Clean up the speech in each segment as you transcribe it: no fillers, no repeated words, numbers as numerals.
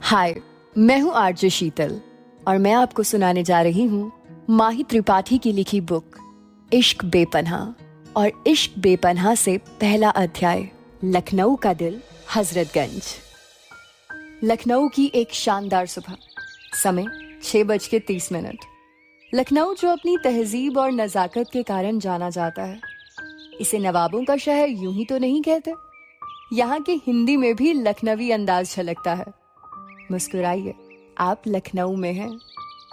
हाय, मैं हूँ आरजे शीतल और मैं आपको सुनाने जा रही हूँ माही त्रिपाठी की लिखी बुक इश्क बेपनाह। और इश्क बेपनाह से पहला अध्याय, लखनऊ का दिल, हजरतगंज। लखनऊ की एक शानदार सुबह, समय 6:30। लखनऊ जो अपनी तहजीब और नजाकत के कारण जाना जाता है, इसे नवाबों का शहर यूं ही तो नहीं कहते। यहाँ की हिंदी में भी लखनवी अंदाज झलकता है। मुस्कुराइए, आप लखनऊ में हैं।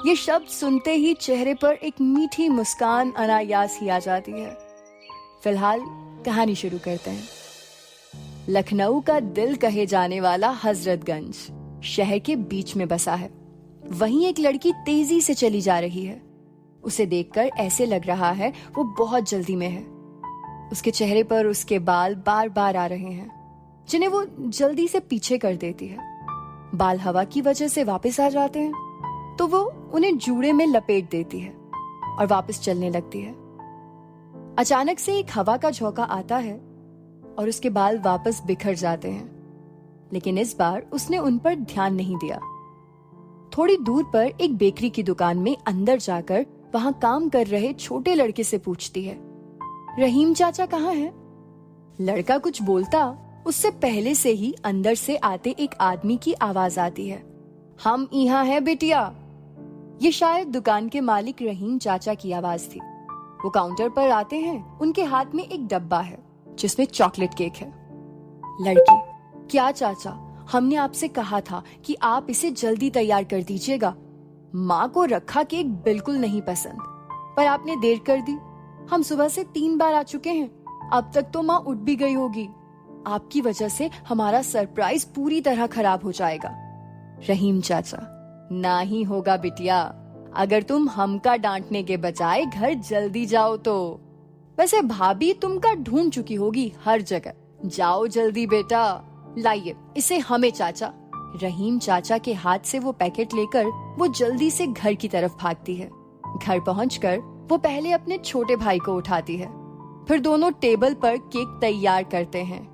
ये शब्द सुनते ही चेहरे पर एक मीठी मुस्कान अनायास ही आ जाती है। फिलहाल कहानी शुरू करते हैं। लखनऊ का दिल कहे जाने वाला हजरतगंज शहर के बीच में बसा है। वहीं एक लड़की तेजी से चली जा रही है। उसे देखकर ऐसे लग रहा है वो बहुत जल्दी में है। उसके चेहरे पर उसके बाल बार बार आ रहे हैं, जिन्हें वो जल्दी से पीछे कर देती है। बाल हवा की वजह से वापस आ जाते हैं तो वो उन्हें जूड़े में लपेट देती है और वापस चलने लगती है। अचानक से एक हवा का झोंका आता है और उसके बाल वापस बिखर जाते हैं, लेकिन इस बार उसने उन पर ध्यान नहीं दिया। थोड़ी दूर पर एक बेकरी की दुकान में अंदर जाकर वहां काम कर रहे छोटे लड़के से पूछती है, रहीम चाचा कहाँ हैं? लड़का कुछ बोलता उससे पहले से ही अंदर से आते एक आदमी की आवाज आती है, हम यहाँ हैं बेटिया। ये शायद दुकान के मालिक रहीम चाचा की आवाज थी। वो काउंटर पर आते हैं, उनके हाथ में एक डब्बा है जिसमें चॉकलेट केक है। लड़की, क्या चाचा, हमने आपसे कहा था कि आप इसे जल्दी तैयार कर दीजिएगा। माँ को रखा केक बिल्कुल नहीं पसंद, पर आपने देर कर दी। हम सुबह से 3 बार आ चुके हैं, अब तक तो माँ उठ भी गई होगी। आपकी वजह से हमारा सरप्राइज पूरी तरह खराब हो जाएगा। रहीम चाचा, ना ही होगा बिटिया, अगर तुम हमका डांटने के बजाय घर जल्दी जाओ तो। वैसे भाभी तुमका ढूंढ चुकी होगी हर जगह। जाओ जल्दी बेटा, लाइए इसे हमें चाचा। रहीम चाचा के हाथ से वो पैकेट लेकर वो जल्दी से घर की तरफ भागती है। घर पहुंचकर वो पहले अपने छोटे भाई को उठाती है, फिर दोनों टेबल पर केक तैयार करते हैं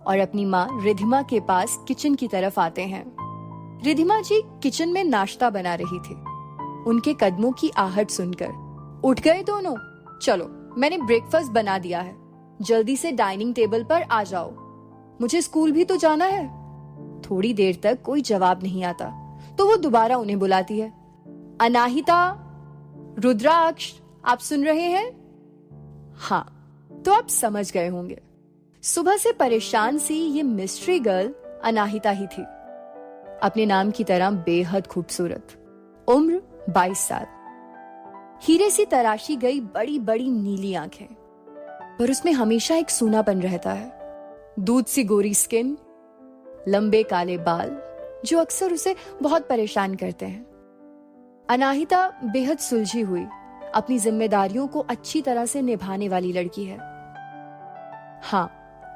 और अपनी माँ रिधिमा के पास किचन की तरफ आते हैं। रिधिमा जी किचन में नाश्ता बना रही थी। उनके कदमों की आहट सुनकर उठ गए दोनों। चलो, मैंने ब्रेकफास्ट बना दिया है, जल्दी से डाइनिंग टेबल पर आ जाओ, मुझे स्कूल भी तो जाना है। थोड़ी देर तक कोई जवाब नहीं आता तो वो दोबारा उन्हें बुलाती है, अनाहिता, रुद्राक्ष, आप सुन रहे हैं? हाँ, तो आप समझ गए होंगे। सुबह से परेशान सी ये मिस्ट्री गर्ल अनाहिता ही थी। अपने नाम की तरह बेहद खूबसूरत, उम्र 22 साल, हीरे सी तराशी गई बड़ी बड़ी नीली आंखें, पर उसमें हमेशा एक सूनापन रहता है। दूध सी गोरी स्किन, लंबे काले बाल जो अक्सर उसे बहुत परेशान करते हैं। अनाहिता बेहद सुलझी हुई, अपनी जिम्मेदारियों को अच्छी तरह से निभाने वाली लड़की है। हाँ,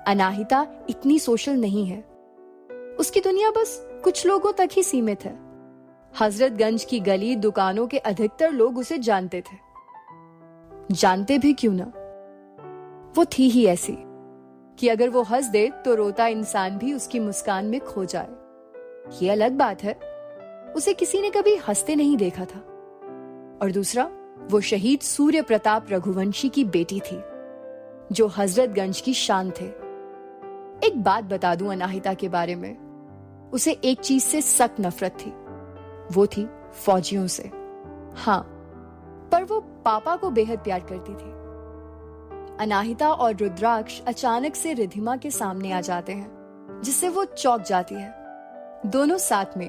अनाहिता इतनी सोशल नहीं है। उसकी दुनिया बस कुछ लोगों तक ही सीमित है। हजरतगंज की गली दुकानों के अधिकतर लोग उसे जानते थे। जानते भी क्यों ना, वो थी ही ऐसी कि अगर वो हंस दे तो रोता इंसान भी उसकी मुस्कान में खो जाए। ये अलग बात है, उसे किसी ने कभी हंसते नहीं देखा था। और दूसरा, वो शहीद सूर्य प्रताप रघुवंशी की बेटी थी जो हजरतगंज की शान थे। एक बात बता दूं अनाहिता के बारे में, उसे एक चीज से सख्त नफरत थी, वो थी फौजियों से। हाँ, पर वो पापा को बेहद प्यार करती थी। अनाहिता और रुद्राक्ष अचानक से रिधिमा के सामने आ जाते हैं, जिससे वो चौंक जाती है। दोनों साथ में,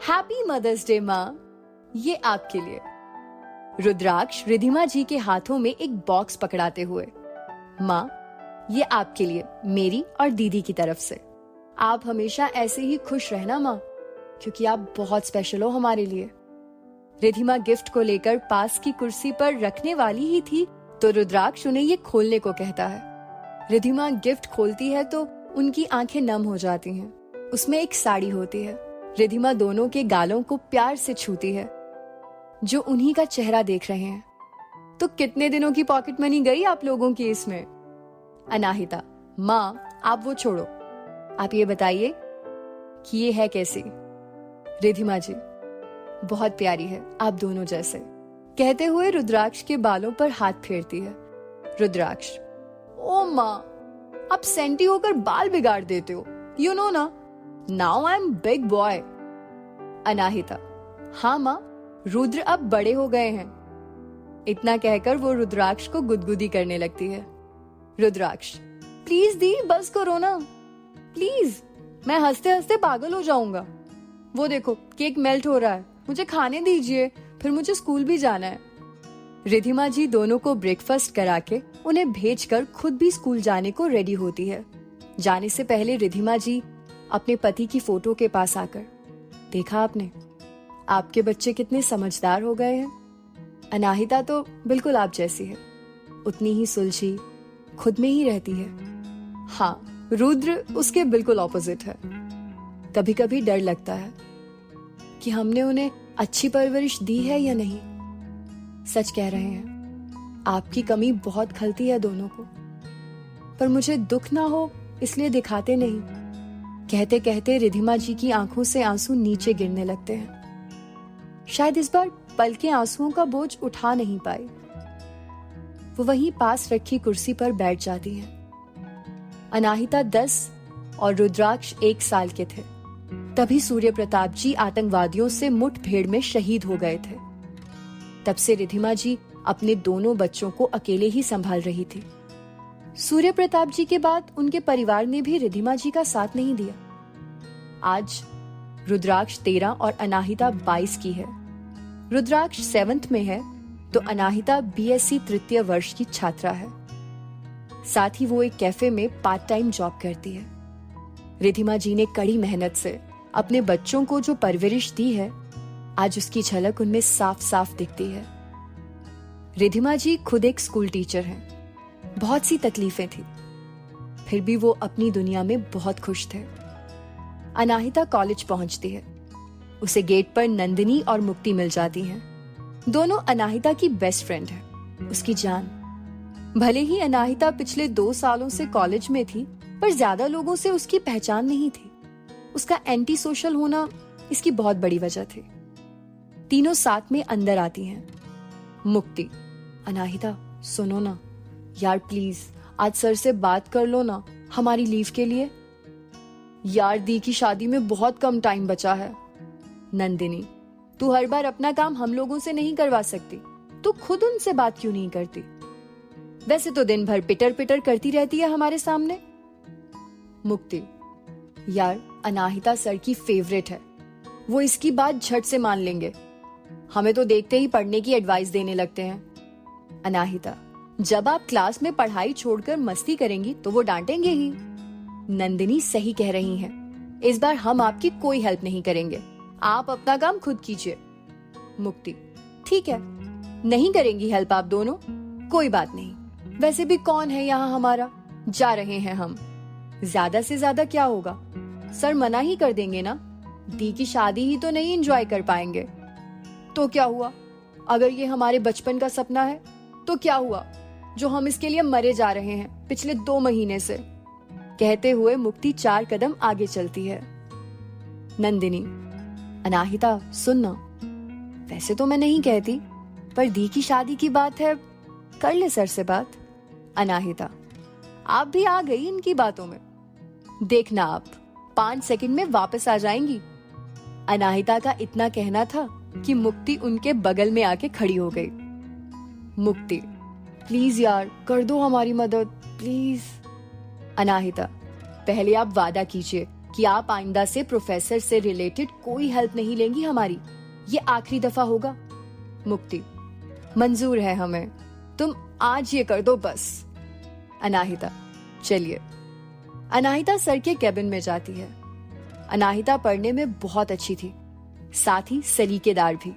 हैप्पी मदर्स डे माँ, ये आपके लिए। रुद्राक्ष रिधिमा जी के हाथों में एक बॉक्स पकड़ाते हुए, माँ, ये आपके लिए मेरी और दीदी की तरफ से। आप हमेशा ऐसे ही खुश रहना माँ, क्योंकि आप बहुत स्पेशल हो हमारे लिए। रिधिमा गिफ्ट को लेकर पास की कुर्सी पर रखने वाली ही थी तो रुद्राक्ष उन्हें ये खोलने को कहता है। रिधिमा गिफ्ट खोलती है तो उनकी आंखें नम हो जाती हैं। उसमें एक साड़ी होती है। रिधिमा दोनों के गालों को प्यार से छूती है, जो उन्हीं का चेहरा देख रहे हैं। तो कितने दिनों की पॉकेट मनी गई आप लोगों की इसमें? अनाहिता, माँ आप वो छोड़ो, आप ये बताइए कि ये है कैसी? रिधिमा जी, बहुत प्यारी है, आप दोनों जैसे, कहते हुए रुद्राक्ष के बालों पर हाथ फेरती है। रुद्राक्ष, ओ माँ, आप सेंटी होकर बाल बिगाड़ देते हो, यू नो ना, now I am big boy. Anahita, हाँ माँ, रुद्र अब बड़े हो गए हैं। इतना कहकर वो रुद्राक्ष को गुदगुदी करने लगती है। रुद्राक्ष, प्लीज दी, बस करो ना, प्लीज, मैं हंसते हंसते पागल हो जाऊंगा। वो देखो केक मेल्ट हो रहा है, मुझे खाने दीजिए, फिर मुझे स्कूल भी जाना है। रिधिमा जी दोनों को ब्रेकफास्ट करा के उन्हें भेजकर खुद भी स्कूल जाने को रेडी होती है। जाने से पहले रिधिमा जी अपने पति की फोटो के पास आकर, देखा आपने, आपके बच्चे कितने समझदार हो गए हैं। अनाहिता तो बिल्कुल आप जैसी है, उतनी ही सुलझी, खुद में ही रहती है। हाँ, रुद्र उसके बिल्कुल ऑपोजिट है। कभी कभी डर लगता है कि हमने उन्हें अच्छी परवरिश दी है या नहीं। सच कह रहे हैं, आपकी कमी बहुत खलती है दोनों को, पर मुझे दुख ना हो इसलिए दिखाते नहीं। कहते कहते रिधिमा जी की आंखों से आंसू नीचे गिरने लगते हैं। शायद इस बार पलकें आंसुओं का बोझ उठा नहीं पाई। वो वहीं पास रखी कुर्सी पर बैठ जाती हैं। अनाहिता 10 और रुद्राक्ष 1 साल के थे। तभी सूर्य प्रताप जी आतंकवादियों से मुठभेड़ में शहीद हो गए थे। तब से रिधिमा जी अपने दोनों बच्चों को अकेले ही संभाल रही थी। सूर्य प्रताप जी के बाद उनके परिवार ने भी रिधिमा जी का साथ नहीं दिया। आज रुद्राक्ष 13 और अनाहिता 22 की है। रुद्राक्ष 7th में है तो अनाहिता BSc 3य वर्ष की छात्रा है। साथ ही वो एक कैफे में पार्ट टाइम जॉब करती है। रिधिमा जी ने कड़ी मेहनत से अपने बच्चों को जो परवरिश दी है, आज उसकी झलक उनमें साफ साफ दिखती है। रिधिमा जी खुद एक स्कूल टीचर हैं। बहुत सी तकलीफें थी, फिर भी वो अपनी दुनिया में बहुत खुश थे। अनाहिता कॉलेज पहुंचती है। उसे गेट पर नंदिनी और मुक्ति मिल जाती हैं। दोनों अनाहिता की बेस्ट फ्रेंड है, उसकी जान। भले ही अनाहिता पिछले 2 सालों से कॉलेज में थी, पर ज्यादा लोगों से उसकी पहचान नहीं थी। उसका एंटी सोशल होना इसकी बहुत बड़ी वजह थी। तीनों साथ में अंदर आती हैं। मुक्ति, अनाहिता सुनो ना यार, प्लीज आज सर से बात कर लो ना हमारी लीव के लिए। यार दी की शादी में बहुत कम टाइम बचा है। नंदिनी, तू हर बार अपना काम हम लोगों से नहीं करवा सकती, तू खुद उनसे बात क्यों नहीं करती? वैसे तो दिन भर पिटर पिटर करती रहती है हमारे सामने। मुक्ति, यार अनाहिता सर की फेवरेट है, वो इसकी बात झट से मान लेंगे। हमें तो देखते ही पढ़ने की एडवाइस देने लगते हैं। अनाहिता, जब आप क्लास में पढ़ाई छोड़कर मस्ती करेंगी तो वो डांटेंगे ही। नंदिनी सही कह रही हैं, इस बार हम आपकी कोई हेल्प नहीं करेंगे, आप अपना काम खुद कीजिए। मुक्ति, ठीक है, नहीं करेंगी हेल्प आप दोनों, कोई बात नहीं। वैसे भी कौन है यहाँ हमारा, जा रहे हैं हम। ज्यादा से ज्यादा क्या होगा, सर मना ही कर देंगे ना। दी की शादी ही तो नहीं एंजॉय कर पाएंगे तो क्या हुआ? अगर ये हमारे बचपन का सपना है तो क्या हुआ, जो हम इसके लिए मरे जा रहे हैं पिछले 2 महीने से। कहते हुए मुक्ति 4 कदम आगे चलती है। नंदिनी, अनाहिता सुन ना, वैसे तो मैं नहीं कहती, पर दी की शादी की बात है, कर ले सर से बात। अनाहिता, आप भी आ गई इनकी बातों में, देखना आप 5 सेकंड में वापस आ जाएंगी। अनाहिता का इतना कहना था कि मुक्ति उनके बगल में आके खड़ी हो गई। मुक्ति, प्लीज यार कर दो हमारी मदद, प्लीज। अनाहिता, पहले आप वादा कीजिए कि आप आइंदा से प्रोफेसर से रिलेटेड कोई हेल्प नहीं लेंगी हमारी, ये आखिरी दफा होगा। मुक्ति, मंजूर है हमें, तुम आज ये कर दो बस। अनाहिता, चलिए। अनाहिता सर के केबिन में जाती है। अनाहिता पढ़ने में बहुत अच्छी थी, साथ ही सलीकेदार भी,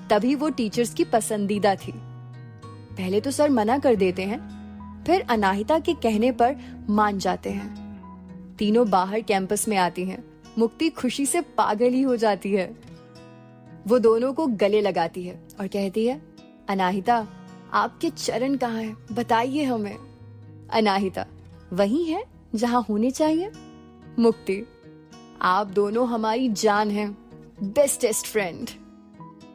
तभी वो टीचर्स की पसंदीदा थी। पहले तो सर मना कर देते हैं, फिर अनाहिता के कहने पर मान जाते हैं। तीनों बाहर कैंपस में आती हैं। मुक्ति खुशी से पागल ही हो जाती है। वो दोनों को गले लगाती है और कहती है, अनाहिता आपके चरण कहाँ हैं, बताइए हमें। अनाहिता, वही है जहाँ होने चाहिए। मुक्ति, आप दोनों हमारी जान हैं, बेस्टेस्ट फ्रेंड।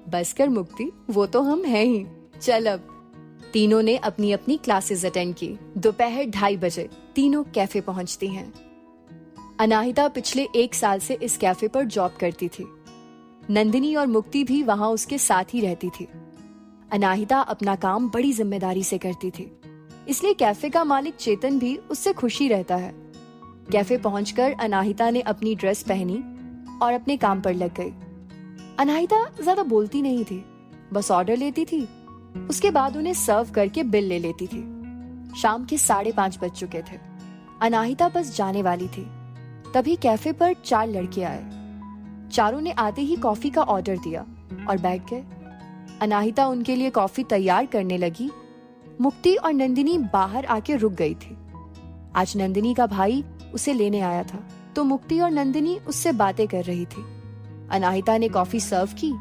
बस कर मुक्ति, वो तो हम हैं ही। चल अब। तीनों ने अपनी अपनी क्लासेस अटेंड की। दोपहर 2:30 बजे तीनों कैफे पहुंचती हैं। अनाहिता पिछले 1 साल से इस कैफे पर जॉब करती थी। नंदिनी और मुक्ति भी वहां उसके साथ ही रहती थी। अनाहिता अपना काम बड़ी जिम्मेदारी से करती थी, इसलिए कैफे का मालिक चेतन भी उससे खुशी रहता है। कैफे पहुंचकर अनाहिता ने अपनी ड्रेस पहनी और अपने काम पर लग गई। अनाहिता ज्यादा बोलती नहीं थी, बस ऑर्डर लेती थी, उसके बाद उन्हें सर्व करके बिल ले लेती थी। शाम के 5:30 बज चुके थे। अनाहिता बस जाने वाली थी, तभी कैफे पर 4 लड़के आए। चारों ने आते ही कॉफी का ऑर्डर दिया और बैठ गए। अनाहिता उनके लिए कॉफी तैयार करने लगी। मुक्ति और नंदिनी बाहर आके रुक गई थी। आज नंदिनी का भाई उसे लेने आया था, तो मुक्ति और नंदिनी उससे बातें कर रही थी। अनाहिता ने कॉफी सर्व की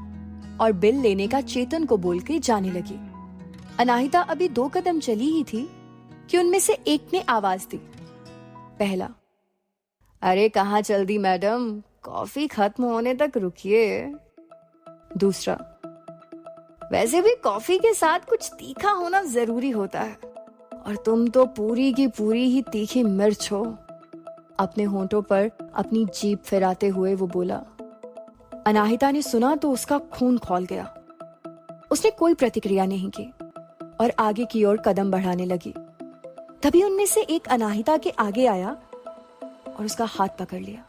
और बिल लेने का चेतन को बोल के जाने लगी। अनाहिता अभी 2 कदम चली ही थी कि उनमें से एक ने आवाज दी। पहला, अरे कहाँ चल दी मैडम, कॉफी खत्म होने तक रुकिए। दूसरा, वैसे भी कॉफी के साथ कुछ तीखा होना जरूरी होता है, और तुम तो पूरी की पूरी ही तीखी मिर्च हो। अपने होंठों पर अपनी जीभ फिराते हुए वो बोला। अनाहिता ने सुना तो उसका खून खौल गया। उसने कोई प्रतिक्रिया नहीं की और आगे की ओर कदम बढ़ाने लगी। तभी उनमें से एक अनाहिता के आगे आया और उसका हाथ पकड़ लिया।